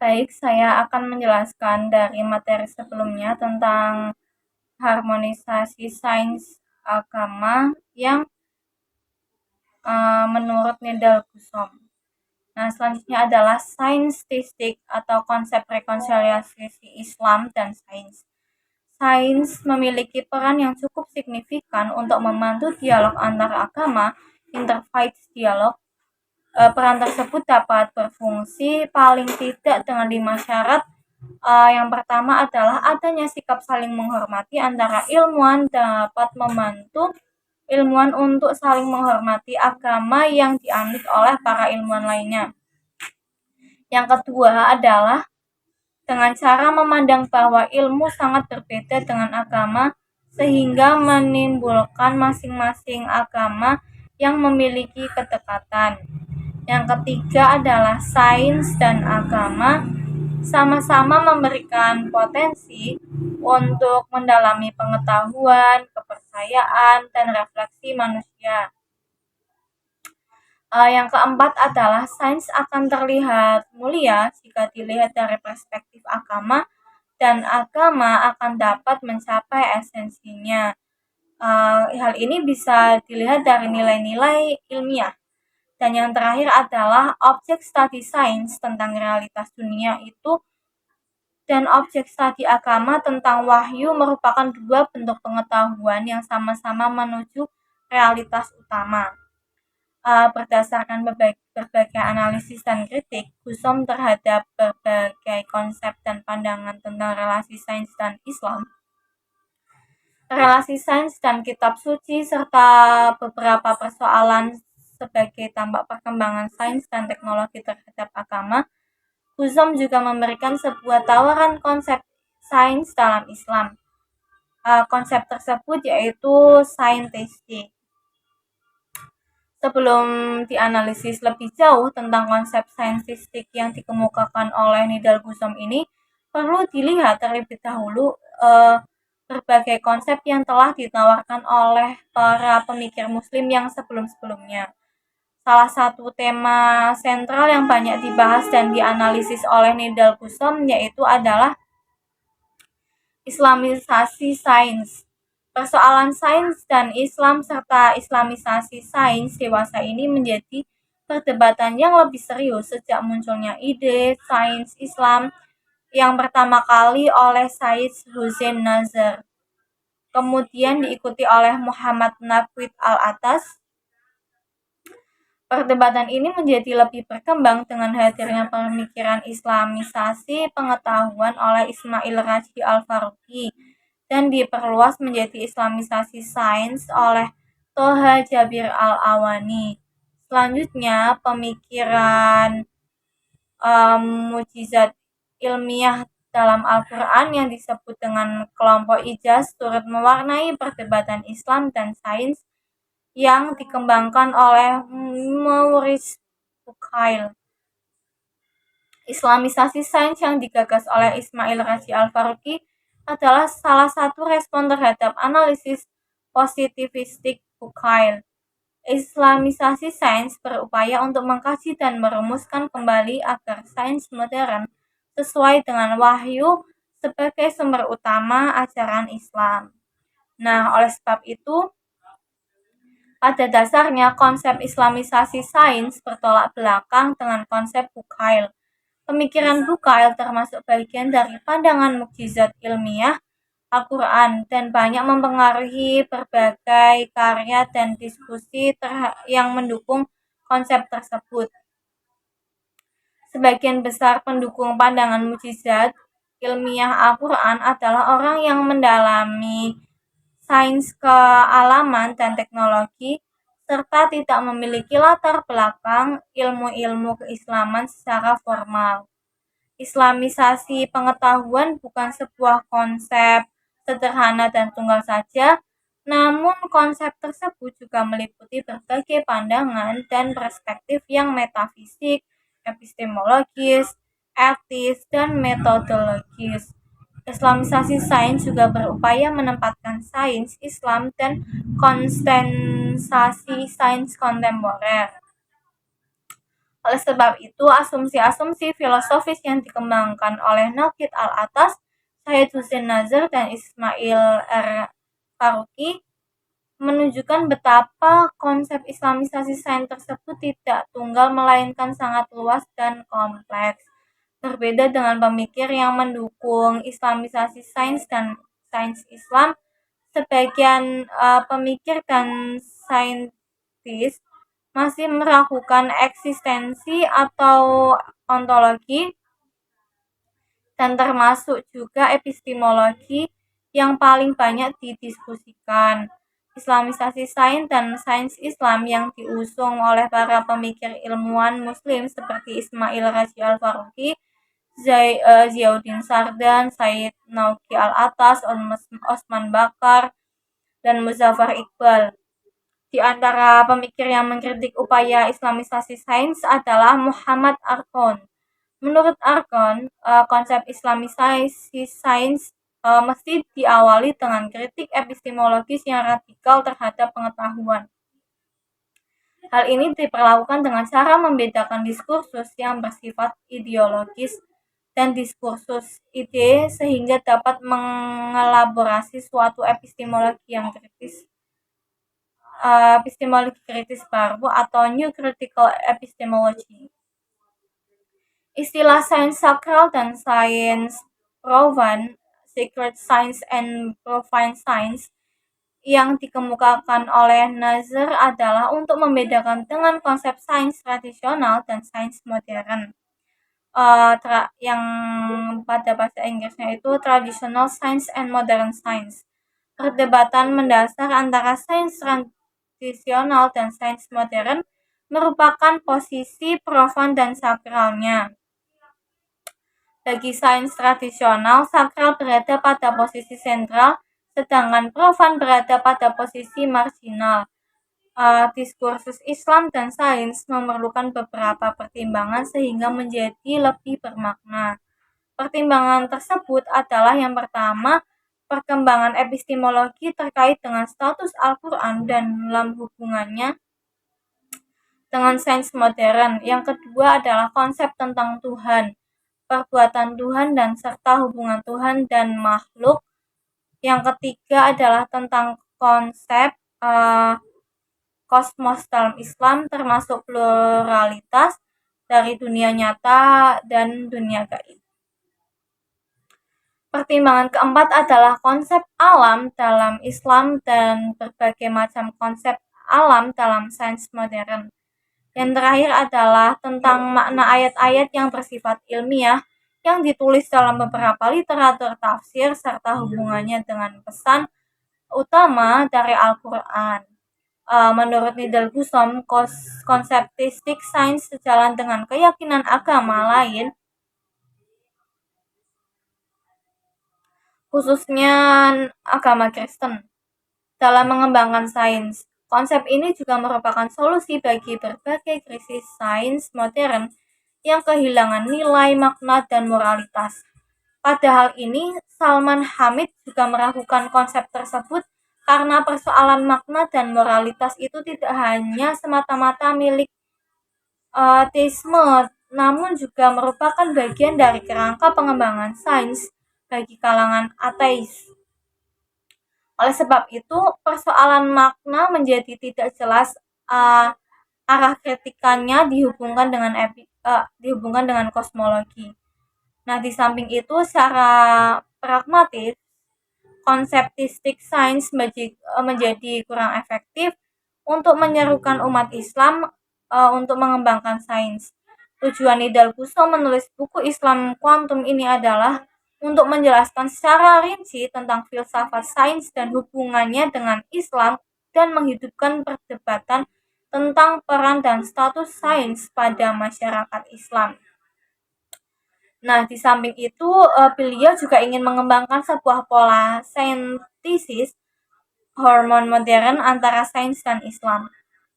Baik, saya akan menjelaskan dari materi sebelumnya tentang harmonisasi sains agama yang menurut Nidal Gusom. Nah, selanjutnya adalah sainsistik atau konsep rekonsiliasi Islam dan sains. Sains memiliki peran yang cukup signifikan untuk membantu dialog antar agama, interfaith dialog. Peran tersebut dapat berfungsi paling tidak dengan 5 syarat. Yang pertama adalah adanya sikap saling menghormati antara ilmuwan dapat membantu ilmuwan untuk saling menghormati agama yang dianut oleh para ilmuwan lainnya. Yang kedua adalah dengan cara memandang bahwa ilmu sangat berbeda dengan agama sehingga menimbulkan masing-masing agama yang memiliki kedekatan. Yang ketiga adalah sains dan agama sama-sama memberikan potensi untuk mendalami pengetahuan, kepercayaan, dan refleksi manusia. Yang keempat adalah sains akan terlihat mulia jika dilihat dari perspektif agama, dan agama akan dapat mencapai esensinya. Hal ini bisa dilihat dari nilai-nilai ilmiah. Dan yang terakhir adalah object study science tentang realitas dunia itu dan objek studi agama tentang wahyu merupakan dua bentuk pengetahuan yang sama-sama menuju realitas utama. Berdasarkan berbagai analisis dan kritik, Gusom terhadap berbagai konsep dan pandangan tentang relasi sains dan Islam, relasi sains dan kitab suci, serta beberapa persoalan sebagai dampak perkembangan sains dan teknologi terhadap agama, Gusom juga memberikan sebuah tawaran konsep sains dalam Islam. Konsep tersebut yaitu saintistik. Sebelum dianalisis lebih jauh tentang konsep saintistik yang dikemukakan oleh Nidal Gusom ini, perlu dilihat terlebih dahulu berbagai konsep yang telah ditawarkan oleh para pemikir muslim yang sebelum-sebelumnya. Salah satu tema sentral yang banyak dibahas dan dianalisis oleh Nidal Gusom yaitu adalah Islamisasi sains. Persoalan sains dan Islam serta Islamisasi sains dewasa ini menjadi perdebatan yang lebih serius sejak munculnya ide sains Islam yang pertama kali oleh Said Hussein Nazar. Kemudian diikuti oleh Muhammad Naqid al-Atas. Perdebatan ini menjadi lebih berkembang dengan hadirnya pemikiran Islamisasi pengetahuan oleh Ismail Raji al-Faruqi dan diperluas menjadi Islamisasi sains oleh Toha Jabir al-Awani. Selanjutnya, pemikiran mukjizat ilmiah dalam Al-Quran yang disebut dengan kelompok Ijaz turut mewarnai perdebatan Islam dan sains yang dikembangkan oleh Maurice Bucaille. Islamisasi sains yang digagas oleh Ismail Raji al-Faruqi adalah salah satu respon terhadap analisis positivistik Bucaille. Islamisasi sains berupaya untuk mengkaji dan merumuskan kembali agar sains modern sesuai dengan wahyu sebagai sumber utama ajaran Islam. Nah, oleh sebab itu, pada dasarnya konsep Islamisasi sains bertolak belakang dengan konsep Bucaille. Pemikiran Bucaille termasuk bagian dari pandangan mukjizat ilmiah Al-Quran dan banyak mempengaruhi berbagai karya dan diskusi yang mendukung konsep tersebut. Sebagian besar pendukung pandangan mukjizat ilmiah Al-Quran adalah orang yang mendalami sains kealaman dan teknologi serta tidak memiliki latar belakang ilmu-ilmu keislaman secara formal. Islamisasi pengetahuan bukan sebuah konsep sederhana dan tunggal saja, namun konsep tersebut juga meliputi berbagai pandangan dan perspektif yang metafisik, epistemologis, etis, dan metodologis. Islamisasi sains juga berupaya menempatkan sains Islam dan konsentrasi sains kontemporer. Oleh sebab itu, asumsi-asumsi filosofis yang dikembangkan oleh Naqid al-Atas, Syed Hussein Nazar, dan Ismail R. Faruqi menunjukkan betapa konsep Islamisasi sains tersebut tidak tunggal melainkan sangat luas dan kompleks. Berbeda dengan pemikir yang mendukung Islamisasi sains dan sains Islam, sebagian pemikir dan saintis masih meragukan eksistensi atau ontologi dan termasuk juga epistemologi yang paling banyak didiskusikan. Islamisasi sains dan sains Islam yang diusung oleh para pemikir ilmuwan muslim seperti Ismail Raji Al-Faruqi, Ziauddin Sardan, Said Nauki Al-Atas, Osman Bakar, dan Muzaffar Iqbal. Di antara pemikir yang mengkritik upaya Islamisasi sains adalah Muhammad Arqon. Menurut Arqon, konsep Islamisasi sains mesti diawali dengan kritik epistemologis yang radikal terhadap pengetahuan. Hal ini diperlakukan dengan cara membedakan diskursus yang bersifat ideologis dan diskursus ide sehingga dapat mengelaborasi suatu epistemologi yang kritis. Epistemologi kritis baru atau New Critical Epistemology. Istilah sains sakral dan sains profane, sacred science and profane science, yang dikemukakan oleh Nazar adalah untuk membedakan dengan konsep sains tradisional dan sains modern. Yang pada bahasa Inggrisnya itu traditional science and modern science. Perdebatan mendasar antara sains tradisional dan sains modern merupakan posisi profan dan sakralnya. Bagi sains tradisional, sakral berada pada posisi sentral, sedangkan profan berada pada posisi marginal. Diskursus Islam dan sains memerlukan beberapa pertimbangan sehingga menjadi lebih bermakna. Pertimbangan tersebut adalah yang pertama, perkembangan epistemologi terkait dengan status Al-Quran dan dalam hubungannya dengan sains modern. Yang kedua adalah konsep tentang Tuhan, perbuatan Tuhan dan serta hubungan Tuhan dan makhluk. Yang ketiga adalah tentang konsep kosmos dalam Islam, termasuk pluralitas dari dunia nyata dan dunia gaib. Pertimbangan keempat adalah konsep alam dalam Islam dan berbagai macam konsep alam dalam sains modern. Yang terakhir adalah tentang makna ayat-ayat yang bersifat ilmiah yang ditulis dalam beberapa literatur tafsir serta hubungannya dengan pesan utama dari Al-Quran. Menurut Nidal Gusom, konseptistik sains sejalan dengan keyakinan agama lain, khususnya agama Kristen, dalam mengembangkan sains. Konsep ini juga merupakan solusi bagi berbagai krisis sains modern yang kehilangan nilai, makna, dan moralitas. Pada hal ini, Salman Hamid juga meragukan konsep tersebut karena persoalan makna dan moralitas itu tidak hanya semata-mata milik teisme, namun juga merupakan bagian dari kerangka pengembangan sains bagi kalangan ateis. Oleh sebab itu, persoalan makna menjadi tidak jelas. Arah kritikannya dihubungkan dengan kosmologi. Nah, di samping itu, secara pragmatis, konseptistik sains menjadi kurang efektif untuk menyerukan umat Islam untuk mengembangkan sains. Tujuan Nidal Gusom menulis buku Islam Kuantum ini adalah untuk menjelaskan secara rinci tentang filsafat sains dan hubungannya dengan Islam dan menghidupkan perdebatan tentang peran dan status sains pada masyarakat Islam. Nah, di samping itu, beliau juga ingin mengembangkan sebuah pola saintisis hormon modern antara sains dan Islam.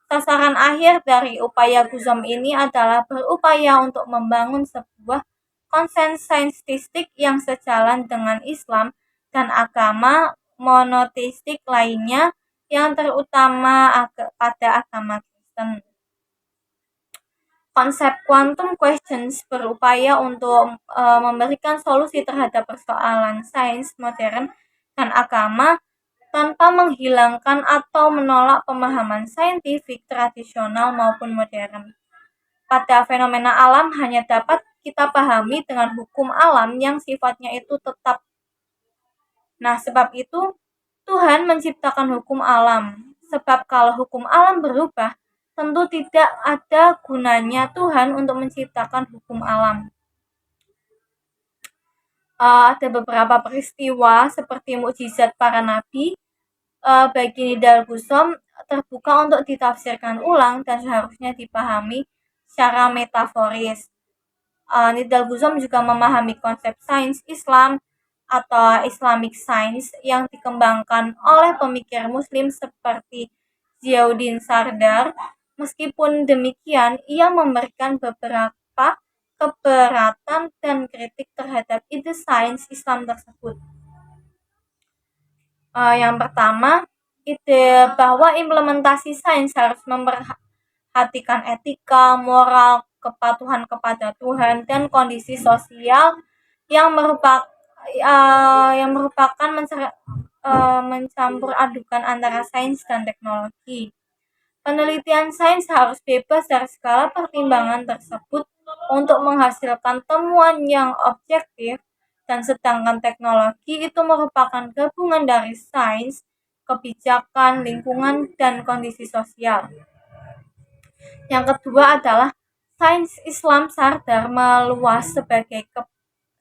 Sasaran akhir dari upaya Gusom ini adalah berupaya untuk membangun sebuah konsen saintistik yang sejalan dengan Islam dan agama monoteistik lainnya yang terutama pada agama Kristen. Konsep quantum questions berupaya untuk memberikan solusi terhadap persoalan sains modern dan agama tanpa menghilangkan atau menolak pemahaman saintifik tradisional maupun modern. Pada fenomena alam hanya dapat kita pahami dengan hukum alam yang sifatnya itu tetap. Nah, sebab itu Tuhan menciptakan hukum alam. Sebab kalau hukum alam berubah, tentu tidak ada gunanya Tuhan untuk menciptakan hukum alam. Ada beberapa peristiwa seperti mukjizat para nabi bagi Nidal Gusom terbuka untuk ditafsirkan ulang dan seharusnya dipahami secara metaforis. Nidal Gusom juga memahami konsep sains Islam atau Islamic Science yang dikembangkan oleh pemikir Muslim seperti Ziauddin Sardar. Meskipun demikian, ia memberikan beberapa keberatan dan kritik terhadap ide sains Islam tersebut. Yang pertama, ide bahwa implementasi sains harus memperhatikan etika, moral, kepatuhan kepada Tuhan, dan kondisi sosial yang merupakan mencampur adukan antara sains dan teknologi. Penelitian sains harus bebas dari segala pertimbangan tersebut untuk menghasilkan temuan yang objektif, dan sedangkan teknologi itu merupakan gabungan dari sains, kebijakan, lingkungan, dan kondisi sosial. Yang kedua adalah sains Islam Sardar meluas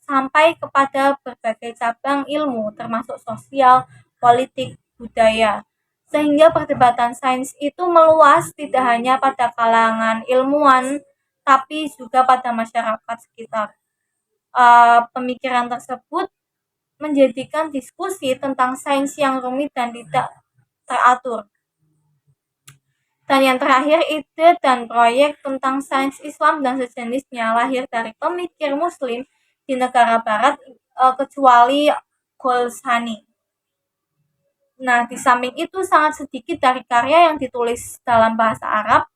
sampai kepada berbagai cabang ilmu termasuk sosial, politik, budaya. Sehingga perdebatan sains itu meluas tidak hanya pada kalangan ilmuwan, tapi juga pada masyarakat sekitar. Pemikiran tersebut menjadikan diskusi tentang sains yang rumit dan tidak teratur. Dan yang terakhir, ide dan proyek tentang sains Islam dan sejenisnya lahir dari pemikir Muslim di negara Barat, kecuali Golsani. Nah, di samping itu sangat sedikit dari karya yang ditulis dalam bahasa Arab.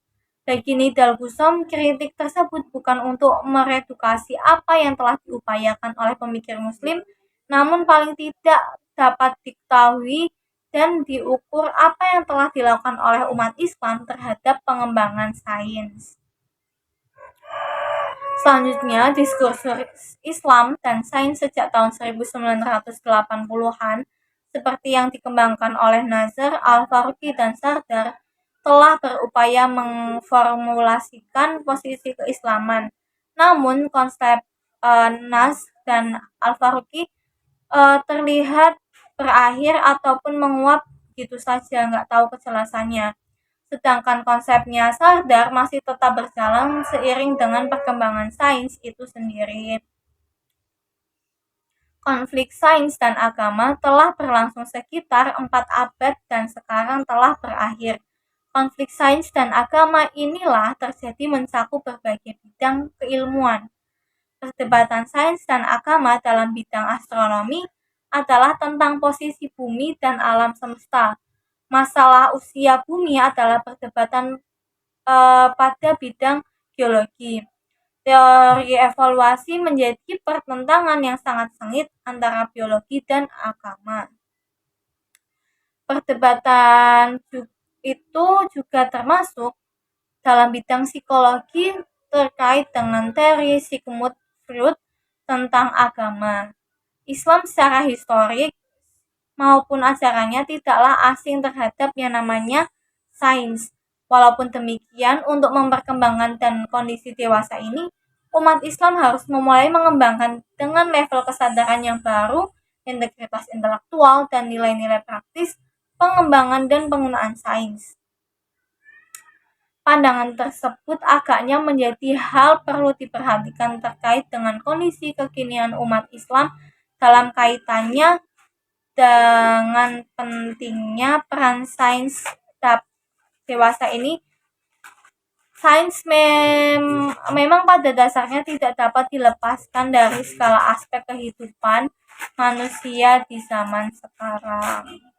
Bagi Nidal Gusom, kritik tersebut bukan untuk meredukasi apa yang telah diupayakan oleh pemikir Muslim, namun paling tidak dapat diketahui dan diukur apa yang telah dilakukan oleh umat Islam terhadap pengembangan sains. Selanjutnya, diskursus Islam dan sains sejak tahun 1980-an seperti yang dikembangkan oleh Nazar, Al-Faruqi, dan Sardar telah berupaya mengformulasikan posisi keislaman. Namun, konsep Nas dan Al-Faruqi terlihat berakhir ataupun menguap gitu saja, nggak tahu kejelasannya. Sedangkan konsepnya Sardar masih tetap berjalan seiring dengan perkembangan sains itu sendiri. Konflik sains dan agama telah berlangsung sekitar 4 abad dan sekarang telah berakhir. Konflik sains dan agama inilah terjadi mencakup berbagai bidang keilmuan. Perdebatan sains dan agama dalam bidang astronomi adalah tentang posisi bumi dan alam semesta. Masalah usia bumi adalah perdebatan pada bidang geologi. Teori evolusi menjadi pertentangan yang sangat sengit antara biologi dan agama. Perdebatan itu juga termasuk dalam bidang psikologi terkait dengan teori Sigmund Freud tentang agama. Islam secara historik maupun ajarannya tidaklah asing terhadap yang namanya sains. Walaupun demikian, untuk memperkembangkan dan kondisi dewasa ini, umat Islam harus memulai mengembangkan dengan level kesadaran yang baru, integritas intelektual, dan nilai-nilai praktis, pengembangan dan penggunaan sains. Pandangan tersebut agaknya menjadi hal perlu diperhatikan terkait dengan kondisi kekinian umat Islam dalam kaitannya dengan pentingnya peran sains dewasa ini. Sains memang pada dasarnya tidak dapat dilepaskan dari segala aspek kehidupan manusia di zaman sekarang.